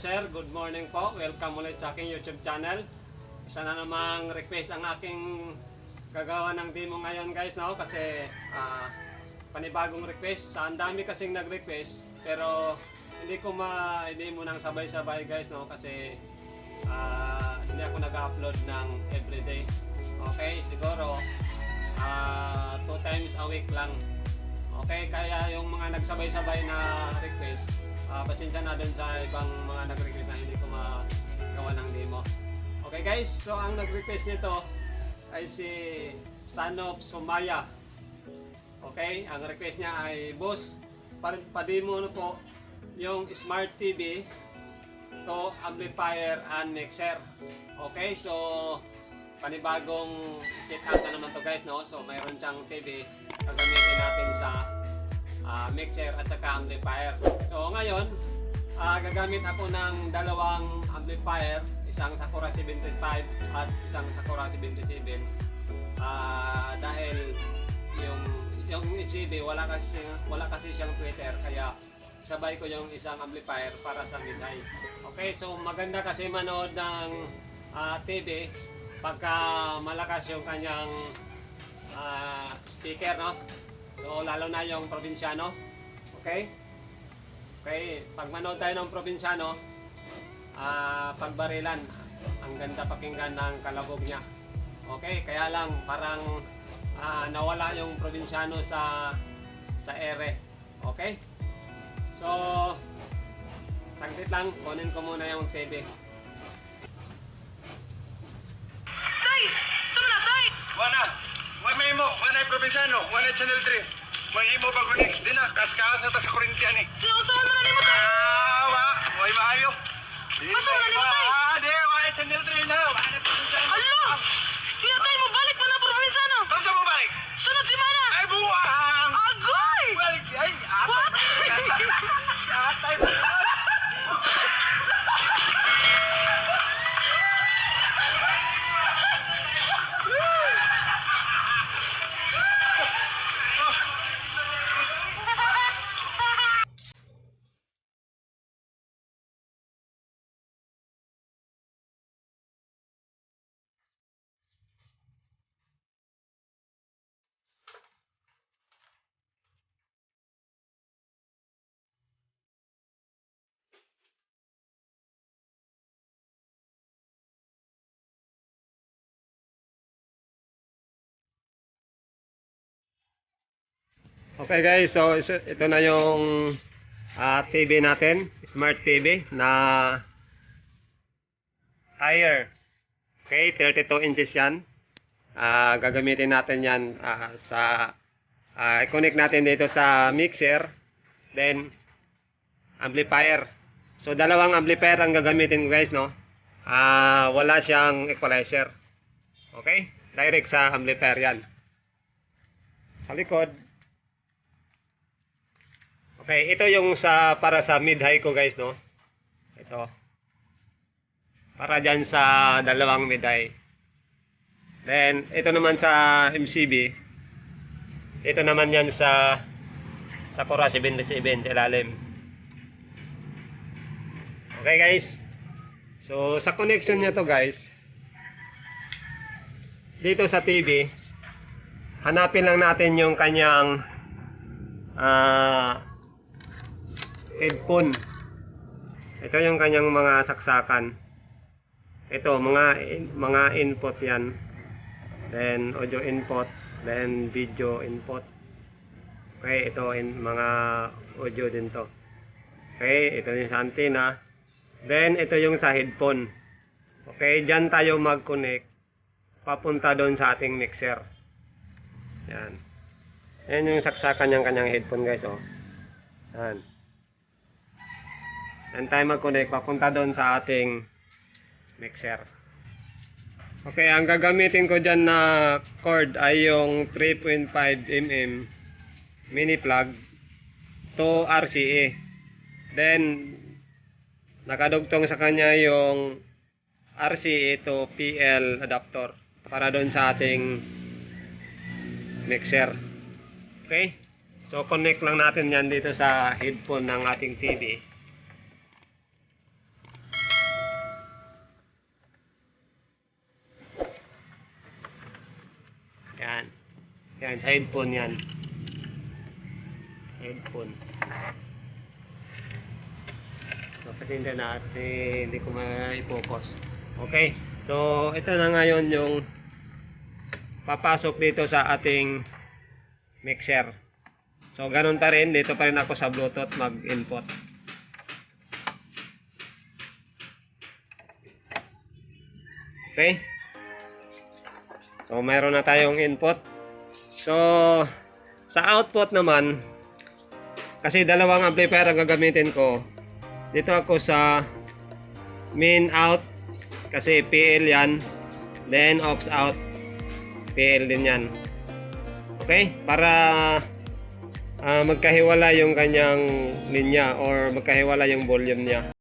sir, good morning po. Welcome ulit sa aking YouTube channel. Isa na namang request ang aking gagawa ng demo ngayon guys, no? Kasi panibagong request. Ang dami kasing nag-request pero hindi ko ma-demo ng sabay-sabay guys, no? Kasi hindi ako nag-upload ng everyday. Okay, siguro 2 times a week lang. Okay, kaya yung mga nagsabay-sabay na request, pasensya na dun sa ibang mga nag-request na hindi ko magawa ng demo. Okay guys, so ang nag-request nito ay si Son of Sumaya. Okay, ang request niya ay, boss, pa-demo po yung Smart TV to amplifier and mixer. Okay, so panibagong setup na naman to guys, no? So mayroon siyang TV, gagamitin natin sa mixer at saka amplifier. So ngayon, gagamit ako ng dalawang amplifier, isang Sakura 75 at isang Sakura 77. Dahil yung FCB wala kasi siyang tweeter, kaya sabay ko yung isang amplifier para sa midhigh. Okay, so maganda kasi manood ng TV pagka malakas yung kanyang speaker, no? So lalo na yung probinsyano. Okay? Okay, pag manood tayo ng probinsyano, pagbarilan, ang ganda pakinggan ng kalabog niya. Okay, kaya lang parang nawala yung probinsyano sa ere. Okay? So taglit lang, kunin ko muna yung TV. May mo, wanay probinsyano, wanay channel 3. May imo ba kunik? Di na, kaskas na ta sa kurintiyan eh. Saan man nimo tay? May maayo. Masa man nimo tay? Di, wanay channel 3 na, wanay probinsyano. Alo! Kuya tay mo balik pa na probinsyano. Basta mo balik? Sunod si Mana. Ay, buwang! Agoy! Balik, ay, What? atay mo. Okay guys, so ito na yung TV natin, Smart TV na higher. Okay, 32 inches yan. Gagamitin natin yan i-connect natin dito sa mixer, then amplifier. So dalawang amplifier ang gagamitin ko guys, no? Wala siyang equalizer. Okay, direct sa amplifier yan. Sa likod. Okay, ito yung para sa mid-high ko guys, no? Ito. Para dyan sa dalawang mid-high. Then, ito naman sa MCB. Ito naman yan sa Sakura 77 sa ilalim. Okay guys. So, sa connection niya to guys, dito sa TV, hanapin lang natin yung kanyang headphone. Ito yung kanyang mga saksakan. Ito mga input yan. Then audio input, then video input. Okay, ito mga audio din to. Okay, ito yung sa antenna. Then ito yung sa headphone. Okay, diyan tayo mag-connect papunta doon sa ating mixer. Yan. Yan yung saksakan ng kanyang headphone guys, oh. Yan. And tayo mag-connect papunta doon sa ating mixer. Okay, ang gagamitin ko dyan na cord ay yung 3.5 mm mini plug to RCA. Then nakadugtong sa kanya yung RCA to PL adapter para doon sa ating mixer. Okay? So connect lang natin yan dito sa headphone ng ating TV. Yan, sa headphone yan. Headphone. So, kasi hindi ko ma-focus. Okay. So, ito na ngayon yung papasok dito sa ating mixer. So, ganun pa rin. Dito pa rin ako sa Bluetooth mag-input. Okay. So, mayroon na tayong input. So, sa output naman, kasi dalawang amplifier ang gagamitin ko. Dito ako sa main out kasi PL yan. Then aux out PL din yan. Okay? Para magkahiwala yung kanyang linya or magkahiwala yung volume niya.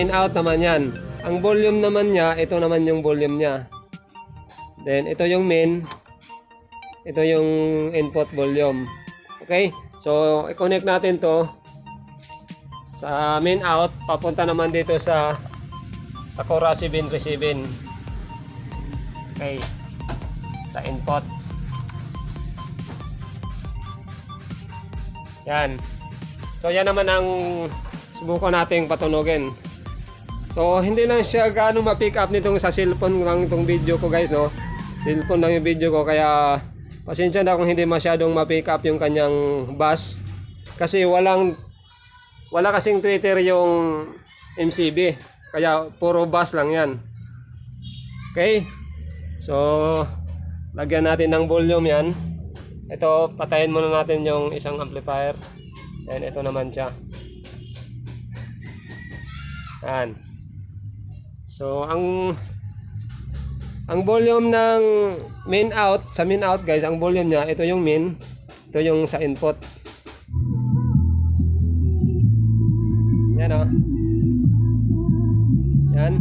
In out naman yan. Ang volume naman niya, ito naman yung volume niya. Then ito yung main. Ito yung input volume. Okay? So i-connect natin to sa main out. Papunta naman dito sa Cora 737. Okay. Sa input. Yan. So yan naman ang subukan nating patunogin. So hindi lang siya gaano ma-pick up nitong sa cellphone lang itong video ko guys, no. Cellphone lang yung video ko, kaya pasensya na kung hindi masyadong ma-pick up yung kanyang bass. Kasi wala kasing tweeter yung MCB. Kaya puro bass lang yan. Okay? So lagyan natin ng volume yan. Ito, patayin muna natin yung isang amplifier. And ito naman siya. Yan. So, ang volume ng main out, sa main out guys, ang volume niya, ito yung main, ito yung sa input. Yan o. Yan.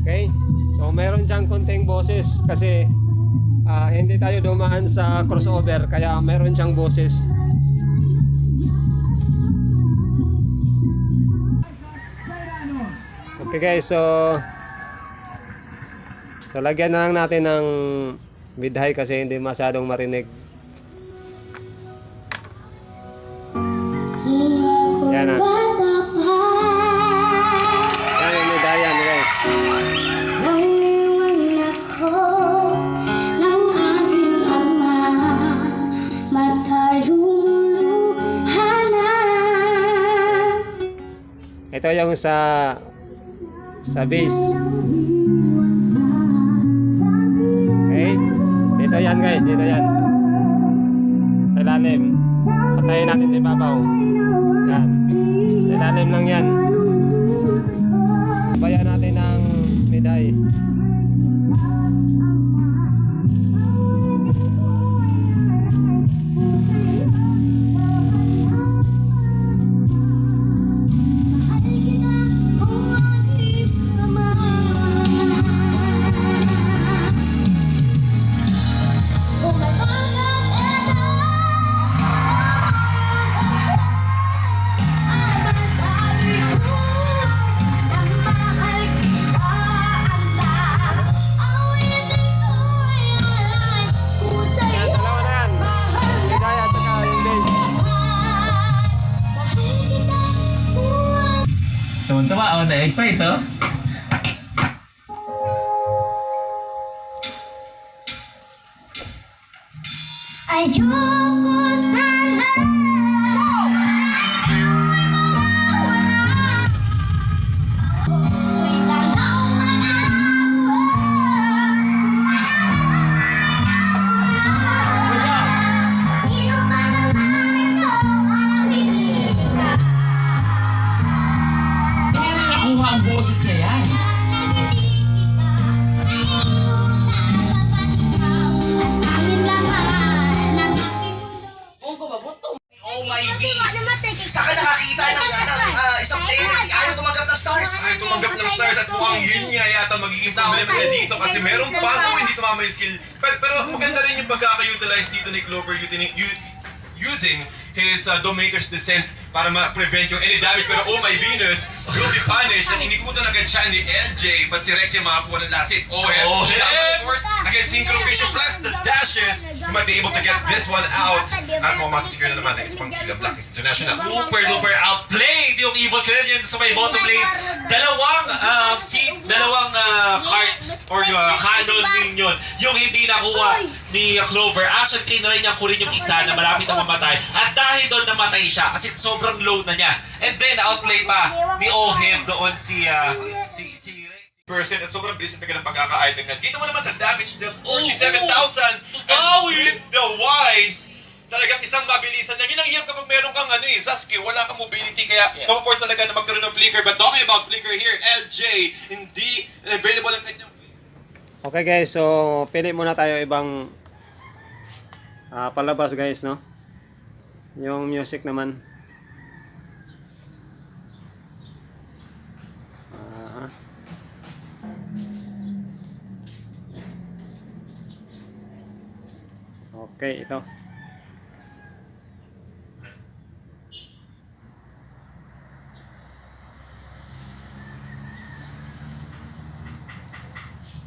Okay? So, meron diyang konting boses kasi hindi tayo dumaan sa crossover, kaya meron siyang boses. Okay guys, so lagyan na lang natin ng mid-high kasi hindi masyadong marinig. Yan na. Yan yung mid-high yan guys. Ito yung sa bass. Okay? Dito yan guys, dito yan. Sa ilalim. Patayin natin sa ibabaw. Yan. Sa ilalim lang yan. Bayan natin ng miday. Tuwa ako na excite oh. Ayoko sana ikaw ay mawawala. Wait lang sino ba naman ito ang bibigyan? Kaya nakuha ang boses na yan. Oh my V! Saka nakakita ng isang player na ayaw tumanggap ng stars. Ay, tumanggap ng stars at mukhang yun niya yata magiging problema niya dito kasi meron pa hindi tumama yung skill. Pero maganda rin yung pagkaka-utilize dito ni Clover using his Dominator's Descent para ma-prevent yung any damage. Pero oh my Venus, will be punished. Ang inikutan agad siya ni LJ, but si Rex yung makakuha ng last hit. Oh hell, of course, against Synchro Vision plus the dashes, you might be able to get this one out. At mamasasecure na naman ng isang Killa Black is International. Super outplayed yung Evil Sirenian sa may bottom lane. Dalawang cart or cannon minion yung hindi nakuha ni Clover. Actually, trinry niya kunin yung isa na malapit na mamatay. At dahil doon namatay siya kasi sobrang low na niya. And then outplay pa ni Ohim doon si Rex. Percent at sobrang bilis na taga ng pagkaka-item na. Dito mo naman sa damage dealt 47,000 and with the wise, talagang isang mabilisan lang. Yun ang hirap kapag meron kang Sasuke, wala kang mobility kaya force talaga na magkaroon ng flicker. But talking about flicker here, LJ, hindi available ang kanyang Okay guys, so pili muna tayo ibang palabas guys, no? Yung music naman. Okay, ito.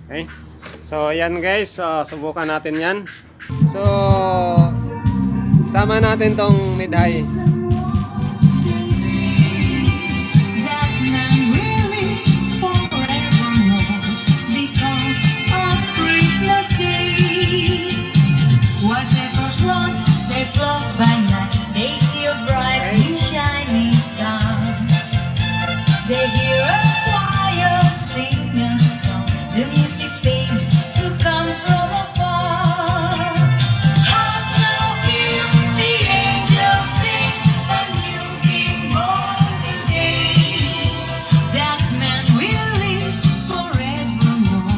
Okay. So, ayan guys. Subukan natin yan. So, sama natin tong mid-high. That man really forevermore because of Christmas Day. Whatever floods, they float by night. They see a bright new shining star. They hear a choir sing a song. The music seems to come from afar. Hark now, hear the angels sing a new king born today. That man will live forevermore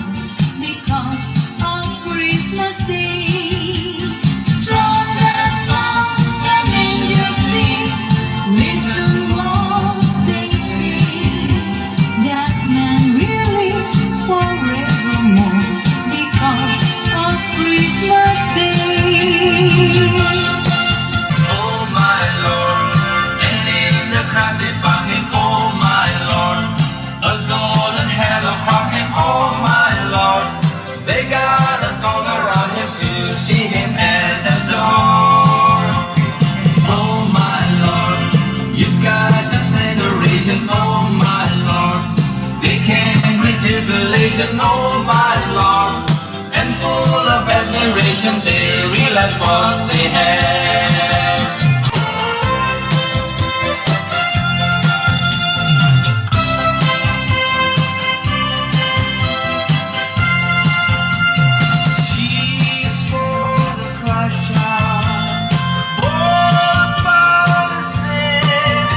because of Christmas Day. Trumpets sound and angels sing. Listen what they sing. That man will live forevermore because of Christmas Day. Oh my Lord, and in the crowd they found him, oh my Lord, a golden halo crown him, oh my Lord, they got a throng around him to see him and adore. Oh my Lord, you've got a celebration, oh my Lord, they came with jubilation, oh my Lord, and full of admiration they realized what they had. She's for the Christ child, born by the Spirit.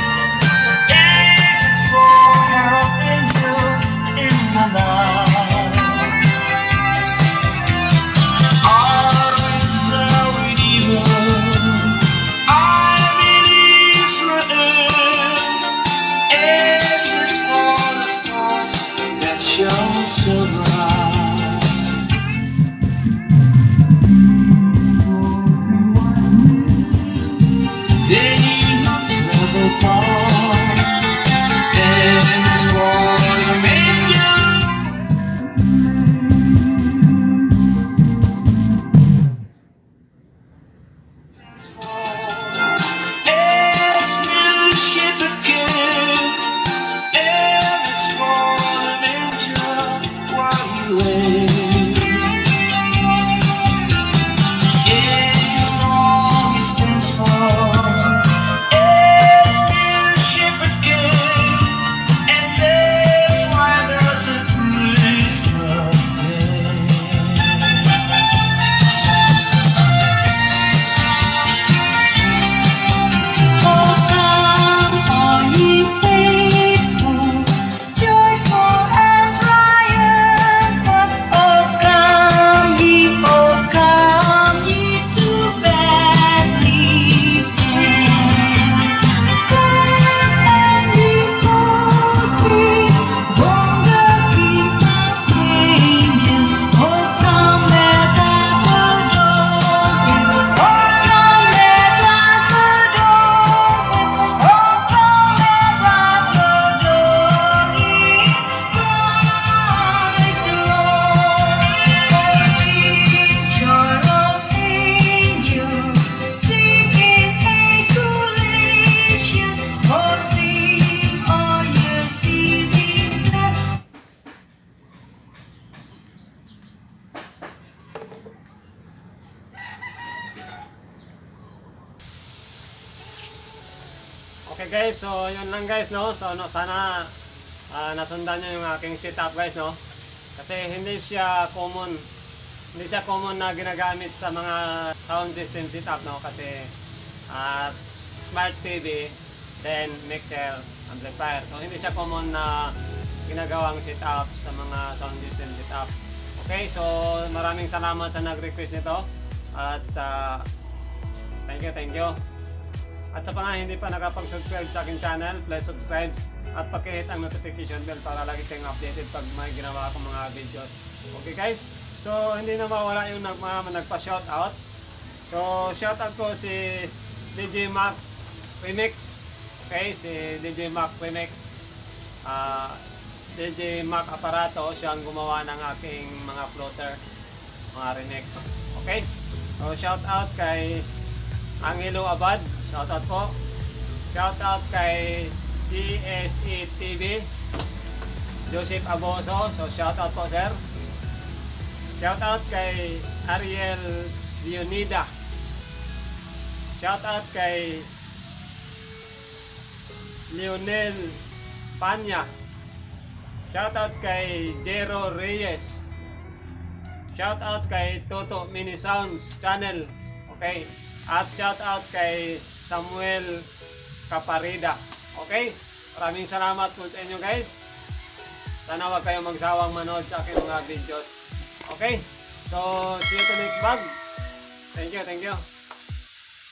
Jesus for her angels in the night. Our is a Redeemer. I'm in Israel. As is for the stars that shone so bright. They not travel far, and it's for the manger. As little shepherd king, and it's for the manger while you wait. In his throng he stands for. As little shepherd king, and that's why there's a Christmas day. Oh, come, all ye faithful, joyful and triumphant. Oh, come ye to Bethlehem. Come and behold King, born the King of angels. Oh, come, let us adore Him. Oh, come, let us adore Him. Oh, come, let us adore Him. Christ the Lord. Oh, sing joy of angels, singing acclamation. Oh, sing all ye seasons. Okay guys, so yun lang guys, no? So no, sana nasundan nyo yung aking setup guys, no? Kasi hindi siya common na ginagamit sa mga sound system setup, no? Kasi smart TV, then mixer, amplifier. So hindi siya common na ginagawang setup sa mga sound system setup. Okay, so maraming salamat sa nag-request nito. At Thank you. At sa mga hindi pa nakapag-subscribe sa aking channel, please subscribe at pakihit ang notification bell para lagi kayong updated pag may ginawa akong mga videos. Okay guys? So hindi na mawala yung nagpa-shoutout. So shoutout ko si DJ Mac Remix. Okay, si DJ Mac Remix. DJ Mac Aparato, siya ang gumawa ng aking mga floater, mga remix. Okay? So shoutout kay Angelo Abad. Shoutout po. Shoutout kay GSE TV, Joseph Aboso. So shoutout po sir. Shoutout kay Ariel Leonida. Shoutout kay Lionel Panya. Shoutout kay Jero Reyes. Shoutout kay Toto Mini Sounds Channel. Okay? At shoutout kay Samuel Caparida. Okay? Maraming salamat po sa inyo guys. Sana wag kayong magsawang manood sa aking mga videos. Okay? So, see you to next vlog. Thank you.